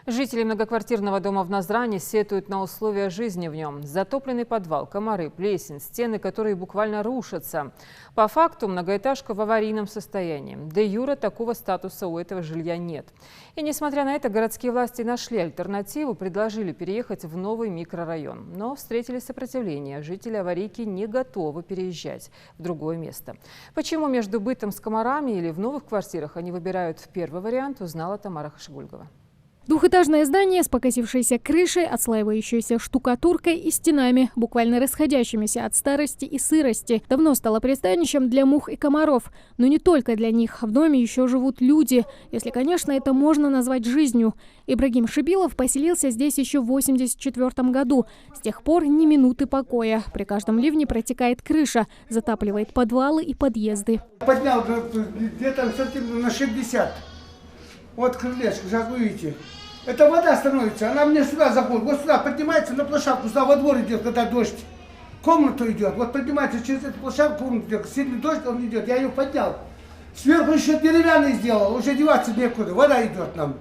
Жители многоквартирного дома в Назране сетуют на условия жизни в нем. Затопленный подвал, комары, плесень, стены, которые буквально рушатся. По факту многоэтажка в аварийном состоянии. Де юре такого статуса у этого жилья нет. И несмотря на это, городские власти нашли альтернативу, предложили переехать в новый микрорайон. Но встретили сопротивление. Жители аварийки не готовы переезжать в другое место. Почему между бытом с комарами или в новых квартирах они выбирают первый вариант, узнала Тамара Хашигульгова. Двухэтажное здание с покосившейся крышей, отслаивающейся штукатуркой и стенами, буквально расходящимися от старости и сырости, давно стало пристанищем для мух и комаров. Но не только для них. В доме еще живут люди, если, конечно, это можно назвать жизнью. Ибрагим Шибилов поселился здесь еще в 1984 году. С тех пор ни минуты покоя. При каждом ливне протекает крыша, затапливает подвалы и подъезды. Поднял где-то сантиметров на 60. Вот крылечко, сейчас вы видите. Это вода становится, она мне сюда заходит. Вот сюда поднимается на площадку, сюда во двор идет, когда дождь. В комнату идет. Вот поднимается через эту площадку, комнату идет. Сильный дождь, он идет. Я ее поднял. Сверху еще деревянный сделал, уже деваться некуда. Вода идет нам.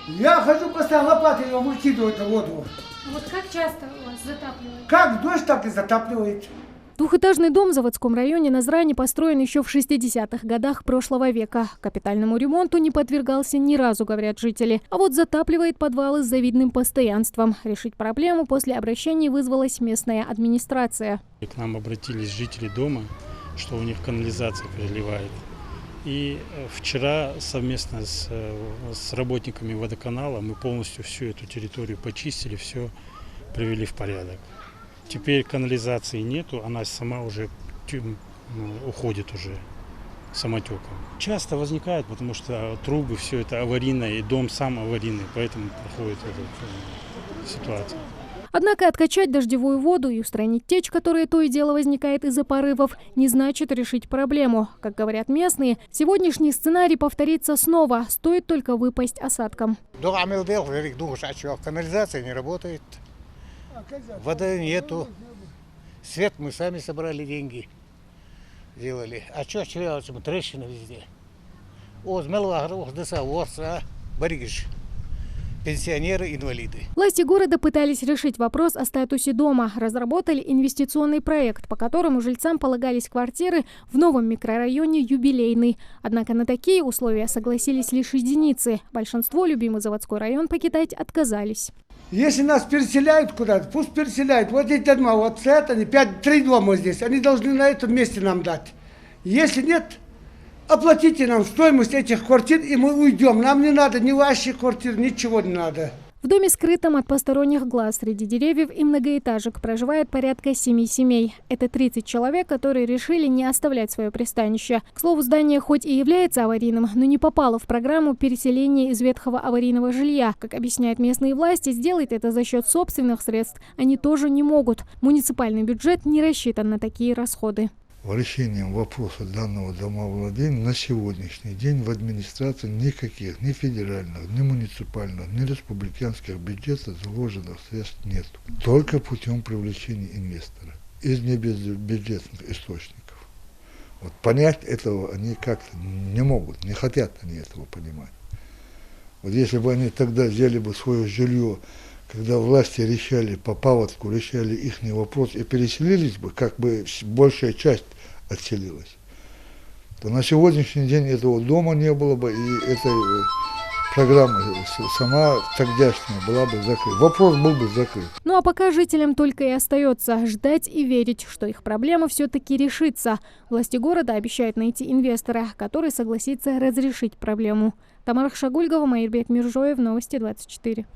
Я хожу постоянно лопатой, ее выкидываю эту воду. Вот как часто у вас затапливает? Как дождь, так и затапливает. Двухэтажный дом в заводском районе Назрани построен еще в 60-х годах прошлого века. Капитальному ремонту не подвергался ни разу, говорят жители. А вот затапливает подвалы с завидным постоянством. Решить проблему после обращений вызвалась местная администрация. К нам обратились жители дома, что у них канализация переливает. И вчера совместно с работниками водоканала мы полностью всю эту территорию почистили, все привели в порядок. Теперь канализации нету, она сама уже уходит уже самотеком. Часто возникает, потому что трубы, все это аварийное, и дом сам аварийный, поэтому проходит эта ситуация. Однако откачать дождевую воду и устранить течь, которая то и дело возникает из-за порывов, не значит решить проблему. Как говорят местные, сегодняшний сценарий повторится снова, стоит только выпасть осадком. Канализация не работает. Воды нету. Свет мы сами собрали, деньги делали. А что делать? Трещины везде. Пенсионеры, инвалиды. Власти города пытались решить вопрос о статусе дома. Разработали инвестиционный проект, по которому жильцам полагались квартиры в новом микрорайоне «Юбилейный». Однако на такие условия согласились лишь единицы. Большинство любимый заводской район покидать отказались. Если нас переселяют куда-то, пусть переселяют. Вот эти дома, вот это, они 3 дома здесь, они должны на этом месте нам дать. Если нет, оплатите нам стоимость этих квартир, и мы уйдем. Нам не надо ни ваших квартир, ничего не надо. В доме, скрытом от посторонних глаз, среди деревьев и многоэтажек, проживает порядка 7 семей. Это 30 человек, которые решили не оставлять свое пристанище. К слову, здание хоть и является аварийным, но не попало в программу переселения из ветхого аварийного жилья. Как объясняют местные власти, сделать это за счет собственных средств они тоже не могут. Муниципальный бюджет не рассчитан на такие расходы. Решением вопроса данного домовладения на сегодняшний день в администрации никаких ни федеральных, ни муниципальных, ни республиканских бюджетов заложенных средств нет. Только путем привлечения инвестора из небюджетных источников. Вот понять этого они как-то не могут, не хотят они этого понимать. Вот если бы они тогда взяли бы свое жилье, когда власти решали по паводку, решали их вопрос и переселились бы, как бы большая часть отселилась, то на сегодняшний день этого дома не было бы, и эта программа сама тогдашняя была бы закрыта. Вопрос был бы закрыт. Ну а пока жителям только и остается ждать и верить, что их проблема все-таки решится. Власти города обещают найти инвестора, который согласится разрешить проблему. Тамара Хашигульгова, Майырбек Миржоев, Новости 24.